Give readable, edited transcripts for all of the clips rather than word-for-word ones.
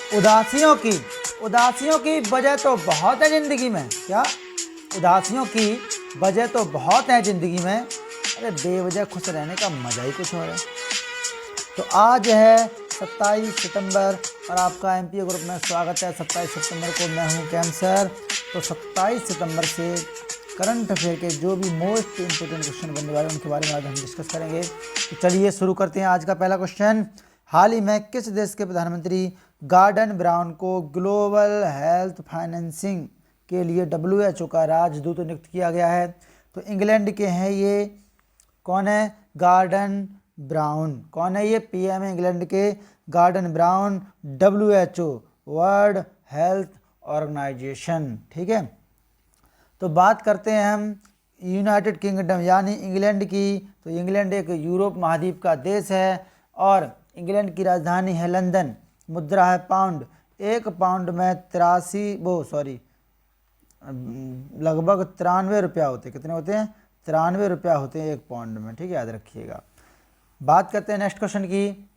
उदासियों की वजह तो बहुत है जिंदगी में। क्या? उदासियों की वजह तो बहुत है जिंदगी में, अरे बेवजह खुश रहने का मजा ही कुछ और है। तो आज है 27 सितंबर और आपका एमपीए ग्रुप में स्वागत है। 27 सितंबर को मैं हूं कैंसर। तो 27 सितंबर से करंट अफेयर के जो भी मोस्ट इम्पोर्टेंट क्वेश्चन बनने वाले उनके बारे में आज हम डिस्कस करेंगे। तो चलिए शुरू करते हैं। आज का पहला क्वेश्चन, हाल ही में किस देश के प्रधानमंत्री गॉर्डन ब्राउन को ग्लोबल हेल्थ फाइनेंसिंग के लिए WHO का राजदूत नियुक्त किया गया है? तो इंग्लैंड के हैं ये। कौन है? Gordon Brown. कौन है ये? PM है इंग्लैंड के Gordon Brown, WHO world health organisation. ठीक है। तो बात करते हैं हम यूनाइटेड किंगडम यानी इंग्लैंड की। तो इंग्लैंड एक यूरोप महाद्वीप का देश है और इंग्लैंड की राजधानी है लंदन। मुद्रा है पाउंड। एक पाउंड में लगभग 93 रुपया होते हैं। कितने होते हैं? 93 रुपया होते हैं एक पाउंड में। ठीक है, याद रखिएगा। बात करते हैं नेक्स्ट क्वेश्चन की।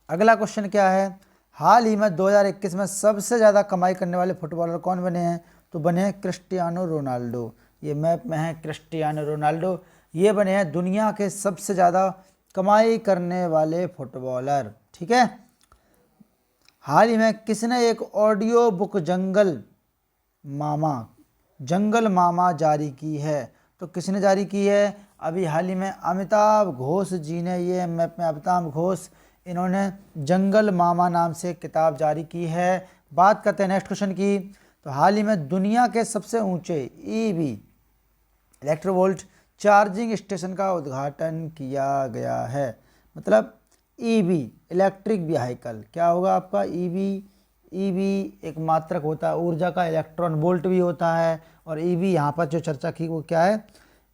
अगला क्वेश्चन क्या है? हाल ही में 2021 में सबसे ज़्यादा कमाई करने वाले फुटबॉलर कौन बने हैं? तो बने हैं क्रिस्टियानो रोनाल्डो। ये मैप में है क्रिस्टियानो रोनाल्डो। ये बने हैं दुनिया के सबसे ज़्यादा कमाई करने वाले फुटबॉलर। ठीक है। हाल ही में किसने एक ऑडियो बुक जंगल मामा जारी की है? तो किसने जारी की है? अभी हाल ही में अमिताभ घोष जी ने, ये मैप में अमिताभ घोष, इन्होंने जंगल मामा नाम से किताब जारी की है। बात करते हैं नेक्स्ट क्वेश्चन की। तो हाल ही में दुनिया के सबसे ऊंचे EV इलेक्ट्रोवोल्ट चार्जिंग स्टेशन का उद्घाटन किया गया है। मतलब EV इलेक्ट्रिक व्हीकल क्या होगा आपका? EV एक मात्रक होता है ऊर्जा का, इलेक्ट्रॉन वोल्ट भी होता है। और EV यहाँ पर जो चर्चा की वो क्या है?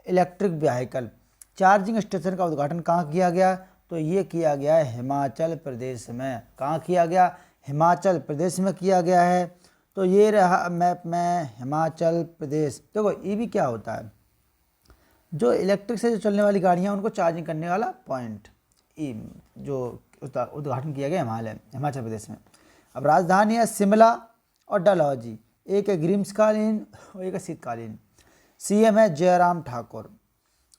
Electric vehicle. चार्जिंग स्टेशन का उद्घाटन कहाँ किया गया? तो ये किया गया है हिमाचल प्रदेश में। कहाँ किया गया? हिमाचल प्रदेश में किया गया है। तो ये रहा मैप में हिमाचल प्रदेश। देखो EV क्या होता है? जो इलेक्ट्रिक से जो चलने वाली गाड़ियाँ उनको चार्जिंग करने वाला पॉइंट, जो उद्घाटन किया गया हिमाचल प्रदेश में। अब राजधानी है शिमला और डलहौजी। एक है ग्रीष्मकालीन और एक है शीतकालीन। CM है जयराम ठाकुर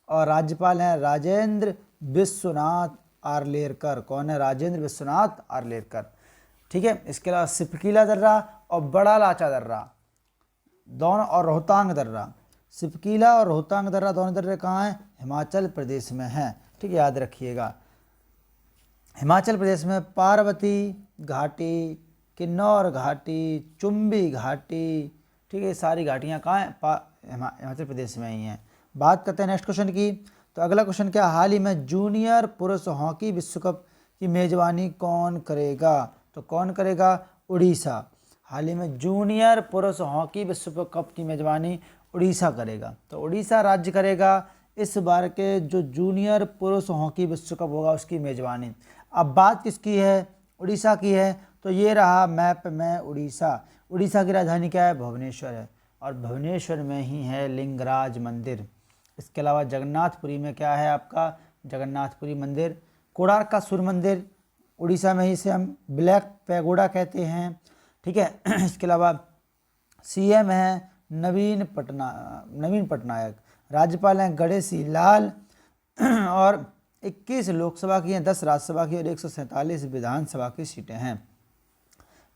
और राज्यपाल हैं राजेंद्र विश्वनाथ आर्लेकर। कौन है? राजेंद्र विश्वनाथ आर्लेकर। ठीक है। इसके अलावा सिपकीला दर्रा और बड़ा लाचा दर्रा दोनों, और रोहतांग दर्रा। सिपकीला और रोहतांग दर्रा दोनों दर्रे कहाँ हैं? हिमाचल प्रदेश में हैं। ठीक है, याद रखिएगा। हिमाचल प्रदेश में पार्वती घाटी, किन्नौर घाटी, चुम्बी घाटी, ठीक है, सारी घाटियाँ कहाँ हैं? हिमाचल प्रदेश में ही हैं। बात करते हैं नेक्स्ट क्वेश्चन की। तो अगला क्वेश्चन क्या? हाल ही में जूनियर पुरुष हॉकी विश्व कप की मेजबानी कौन करेगा? तो कौन करेगा? उड़ीसा। हाल ही में जूनियर पुरुष हॉकी विश्व कप की मेजबानी उड़ीसा करेगा। तो उड़ीसा राज्य करेगा इस बार के जो जूनियर पुरुष हॉकी विश्व कप होगा उसकी मेजबानी। अब बात किसकी है? उड़ीसा की है। तो ये रहा मैप में उड़ीसा। उड़ीसा की राजधानी क्या है? भुवनेश्वर है। और भुवनेश्वर में ही है लिंगराज मंदिर। इसके अलावा जगन्नाथपुरी में क्या है आपका? जगन्नाथपुरी मंदिर। कोणार्क का सूर्य मंदिर उड़ीसा में ही, से हम ब्लैक पैगोडा कहते हैं। ठीक है। इसके अलावा CM है नवीन पटनायक। राज्यपाल हैं गणेशी लाल और 21 लोकसभा की हैं, 10 राज्यसभा की और 147 विधानसभा की सीटें हैं।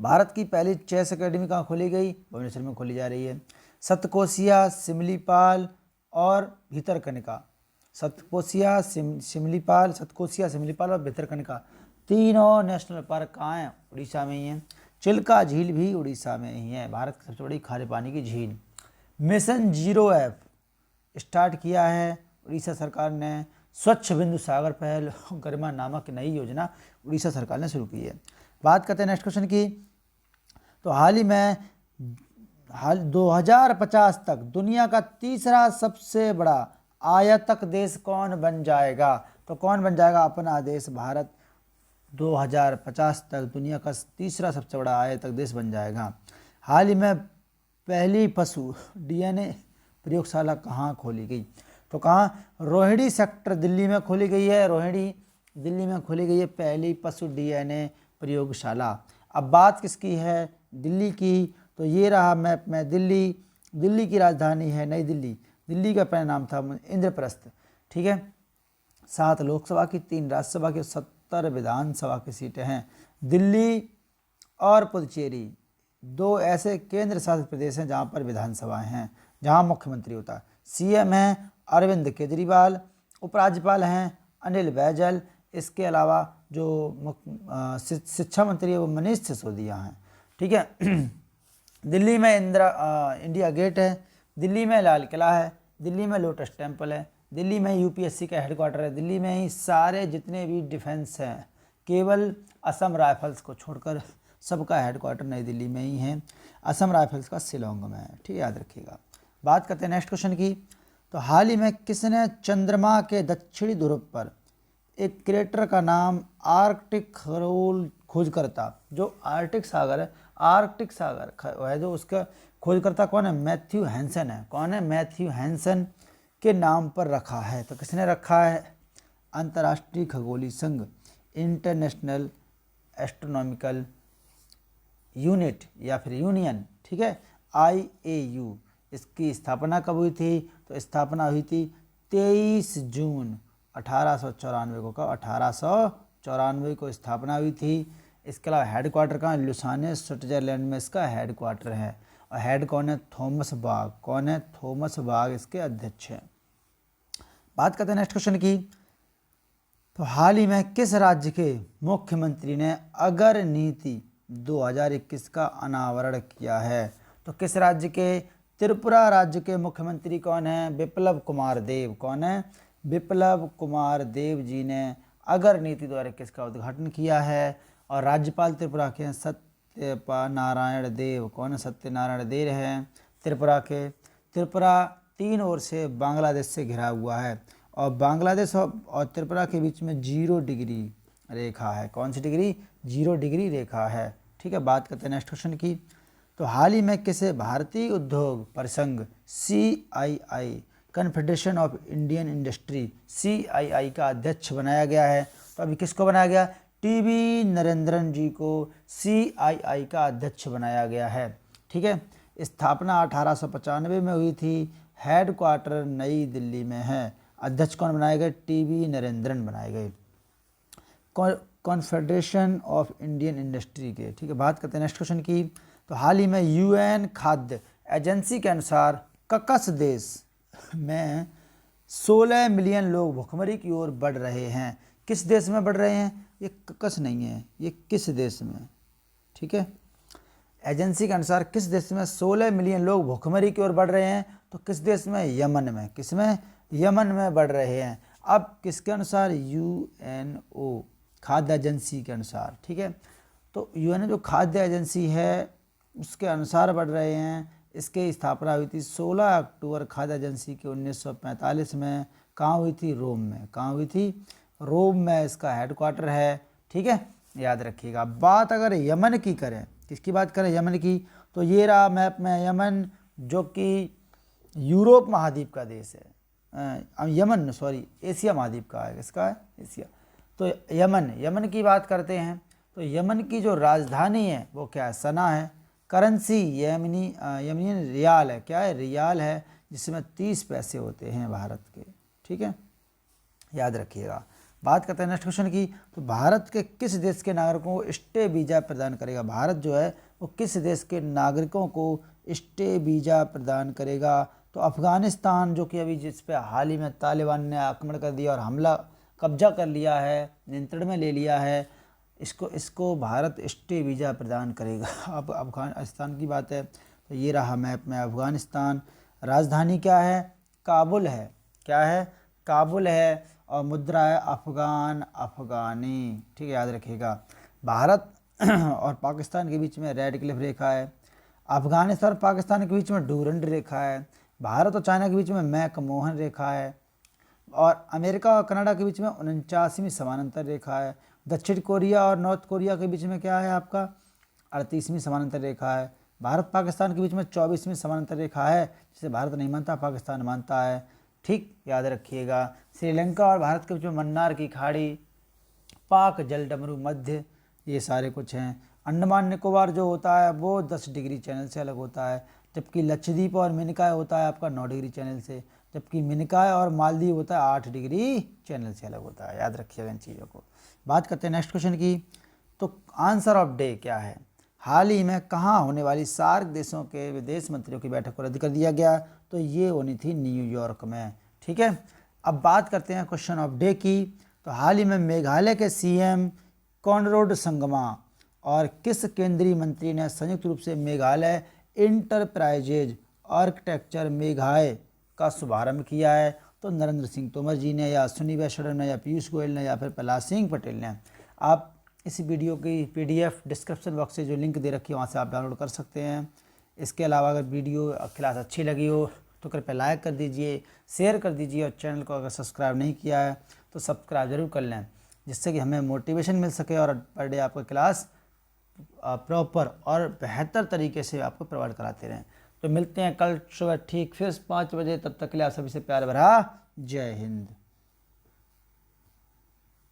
भारत की पहली चेस अकेडमी कहाँ खोली गई? भुवनेश्वर में खोली जा रही है। सतकोशिया, सिमलीपाल और भितरकनिका। सतकोशिया, सिमलीपाल और भितरकनिका तीनों नेशनल पार्क कहाँ हैं? उड़ीसा में ही हैं। चिल्का झील भी उड़ीसा में ही है, भारत की सबसे बड़ी खारे पानी की झील। मिशन 0F स्टार्ट किया है उड़ीसा सरकार ने। स्वच्छ बिंदु सागर पहल गरिमा नामक नई योजना उड़ीसा सरकार ने शुरू की है। बात करते हैं नेक्स्ट क्वेश्चन की। तो हाल ही में 2050 तक दुनिया का तीसरा सबसे बड़ा आयतक देश कौन बन जाएगा? तो कौन बन जाएगा? अपना देश भारत 2050 तक दुनिया का तीसरा सबसे बड़ा आयतक देश बन जाएगा। हाल ही में पहली पशु DNA प्रयोगशाला कहाँ खोली गई? तो कहाँ? रोहिणी सेक्टर दिल्ली में खोली गई है। रोहिणी दिल्ली में खोली गई है पहली पशु DNA प्रयोगशाला। अब बात किसकी है, दिल्ली की। तो ये रहा मैप में दिल्ली। दिल्ली की राजधानी है नई दिल्ली। दिल्ली का पहला नाम था इंद्रप्रस्थ। ठीक है, 7 लोकसभा की, 3 राज्यसभा की, 70 विधानसभा की सीटें हैं। दिल्ली और पुदुचेरी 2 ऐसे केंद्र शासित प्रदेश हैं जहाँ पर विधानसभाएं हैं, जहाँ मुख्यमंत्री होता है। सीएम हैं अरविंद केजरीवाल, उपराज्यपाल हैं अनिल बैजल। इसके अलावा जो शिक्षा मंत्री है वो मनीष सिसोदिया हैं। ठीक है। दिल्ली में इंडिया गेट है, दिल्ली में लाल किला है, दिल्ली में लोटस टेम्पल है, दिल्ली में यूपीएससी का हेडक्वार्टर है, दिल्ली में ही सारे जितने भी डिफेंस हैं, केवल असम राइफल्स को छोड़कर सबका हेडक्वार्टर नई दिल्ली में ही है। असम राइफल्स का शिलोंग में है। ठीक है, याद रखिएगा। बात करते हैं नेक्स्ट क्वेश्चन की। तो हाल ही में किसने चंद्रमा के दक्षिणी ध्रुव पर एक क्रेटर का नाम आर्कटिक खरोल खोजकर्ता, जो आर्कटिक सागर है, आर्कटिक सागर है जो उसका खोजकर्ता कौन है, मैथ्यू हैंसन है। कौन है, मैथ्यू हैंसन के नाम पर रखा है। तो किसने रखा है, अंतर्राष्ट्रीय खगोलीय संघ, इंटरनेशनल एस्ट्रोनॉमिकल यूनिट या फिर यूनियन। ठीक है, IAU। इसकी स्थापना कब हुई थी, तो स्थापना हुई थी 23 जून 1894 को। कब, 1894 को स्थापना हुई थी। इसके अलावा हेडक्वार्टर कहाँ, लुसाने स्विट्जरलैंड में इसका हेडक्वार्टर है। और हेड कौन है, थॉमस बाग। कौन है, थॉमस बाग इसके अध्यक्ष हैं। बात करते हैं नेक्स्ट क्वेश्चन की। तो हाल ही में किस राज्य के मुख्यमंत्री ने अगर नीति 2021 का अनावरण किया है। तो किस राज्य के, त्रिपुरा राज्य के मुख्यमंत्री कौन है, विप्लव कुमार देव। कौन है, विप्लव कुमार देव जी ने अगर नीति 2021 का उद्घाटन किया है। और राज्यपाल त्रिपुरा के सत्यनारायण देव। कौन है, सत्यनारायण देव हैं त्रिपुरा के। त्रिपुरा 3 ओर से बांग्लादेश से घिरा हुआ है और बांग्लादेश और त्रिपुरा के बीच में 0 डिग्री रेखा है। कौन सी डिग्री, 0 डिग्री रेखा है। ठीक है, बात करते हैं नेक्स्ट क्वेश्चन की। तो हाल ही में किसे भारतीय उद्योग परिसंघ CII, confederation of Indian industry, CII का अध्यक्ष बनाया गया है। तो अभी किसको बनाया गया, TB नरेंद्रन जी को CII का अध्यक्ष बनाया गया है। ठीक है, स्थापना 1895 में हुई थी। हेडक्वार्टर नई दिल्ली में है। अध्यक्ष कौन बनाए गए, TB नरेंद्रन बनाए गए कॉन्फेडरेशन ऑफ इंडियन इंडस्ट्री के। ठीक है, बात करते हैं नेक्स्ट क्वेश्चन की। तो हाल ही में UN खाद्य एजेंसी के अनुसार ककस देश में 16 मिलियन लोग भुखमरी की ओर बढ़ रहे हैं। किस देश में बढ़ रहे हैं, ये ककस नहीं है, ये किस देश में। ठीक है, एजेंसी के अनुसार किस देश में 16 मिलियन लोग भुखमरी की ओर बढ़ रहे हैं। तो किस देश में, यमन में। किस में, यमन में बढ़ रहे हैं। अब किसके अनुसार, UNO खाद्य एजेंसी के अनुसार। ठीक है, तो UN जो खाद्य एजेंसी है उसके अनुसार बढ़ रहे हैं। इसकी स्थापना हुई थी 16 अक्टूबर खाद्य एजेंसी के 1945 में। कहाँ हुई थी, रोम में। कहाँ हुई थी, रोम में इसका हेडक्वार्टर है। ठीक है, याद रखिएगा। बात अगर यमन की करें, किसकी बात करें, यमन की, तो ये रहा मैप में यमन, जो कि यूरोप महाद्वीप का देश है। यमन सॉरी एशिया महाद्वीप का है। किसका है, एशिया। तो यमन की बात करते हैं। तो यमन की जो राजधानी है वो क्या है, सना है। करेंसी यमनियन रियाल है। क्या है, रियाल है, जिसमें 30 पैसे होते हैं भारत के। ठीक है, याद रखिएगा। बात करते हैं नेक्स्ट क्वेश्चन की। तो भारत के किस देश के नागरिकों को स्टे वीज़ा प्रदान करेगा। भारत जो है वो किस देश के नागरिकों को स्टे वीज़ा प्रदान करेगा। तो अफ़गानिस्तान, जो कि अभी जिस पे हाल ही में तालिबान ने आक्रमण कर दिया और हमला कब्जा कर लिया है, नियंत्रण में ले लिया है, इसको भारत स्टे वीज़ा प्रदान करेगा। अब अफ़गानिस्तान की बात है। तो ये रहा मैप में अफ़गानिस्तान। राजधानी क्या है, काबुल है। क्या है, काबुल है। और मुद्रा है अफ़गानी। ठीक है, याद रखिएगा। भारत और पाकिस्तान के बीच में रेड क्लिफ रेखा है। अफ़गानिस्तान और पाकिस्तान के बीच में डूरंड रेखा है। भारत और चाइना के बीच में मैकमोहन रेखा है। और अमेरिका और कनाडा के बीच में 49वीं समानांतर रेखा है। दक्षिण कोरिया और नॉर्थ कोरिया के बीच में क्या है आपका, 38वीं समानांतर रेखा है। भारत पाकिस्तान के बीच में 24वीं समानांतर रेखा है, जिसे भारत नहीं मानता, पाकिस्तान मानता है। ठीक, याद रखिएगा। श्रीलंका और भारत के बीच में मन्नार की खाड़ी, पाक जल डमरू मध्य, ये सारे कुछ हैं। अंडमान निकोबार जो होता है वो 10 डिग्री चैनल से अलग होता है, जबकि लक्षद्वीप और मिनिकॉय होता है आपका 9 डिग्री चैनल से, जबकि मिनिकॉय और मालदीव होता है 8 डिग्री चैनल से अलग होता है। याद रखिएगा इन चीज़ों को। बात करते हैं नेक्स्ट क्वेश्चन की। तो आंसर ऑफ डे क्या है? हाल ही में कहाँ होने वाली सार्क देशों के विदेश मंत्रियों की बैठक को रद्द कर दिया गया? तो ये होनी थी न्यूयॉर्क में। ठीक है, अब बात करते हैं क्वेश्चन ऑफ डे की। तो हाल ही में मेघालय के सीएम कॉनराड संगमा और किस केंद्रीय मंत्री ने संयुक्त रूप से मेघालय इंटरप्राइजेज आर्किटेक्चर मेघालय का शुभारंभ किया है? तो नरेंद्र सिंह तोमर जी ने, या अश्विनी वैष्णव ने, या पीयूष गोयल ने, या फिर प्रहलाद सिंह पटेल ने। आप इस वीडियो की पीडीएफ डिस्क्रिप्शन बॉक्स से जो लिंक दे रखी है वहाँ से आप डाउनलोड कर सकते हैं। इसके अलावा अगर वीडियो क्लास अच्छी लगी हो तो कृपया लाइक कर दीजिए, शेयर कर दीजिए, और चैनल को अगर सब्सक्राइब नहीं किया है तो सब्सक्राइब जरूर कर लें, जिससे कि हमें मोटिवेशन मिल सके और पर डे आपका क्लास प्रॉपर और बेहतर तरीके से आपको प्रोवाइड कराते रहें। तो मिलते हैं कल सुबह ठीक फिर 5 बजे। तब तक के लिए आप सभी से प्यार भरा जय हिंद।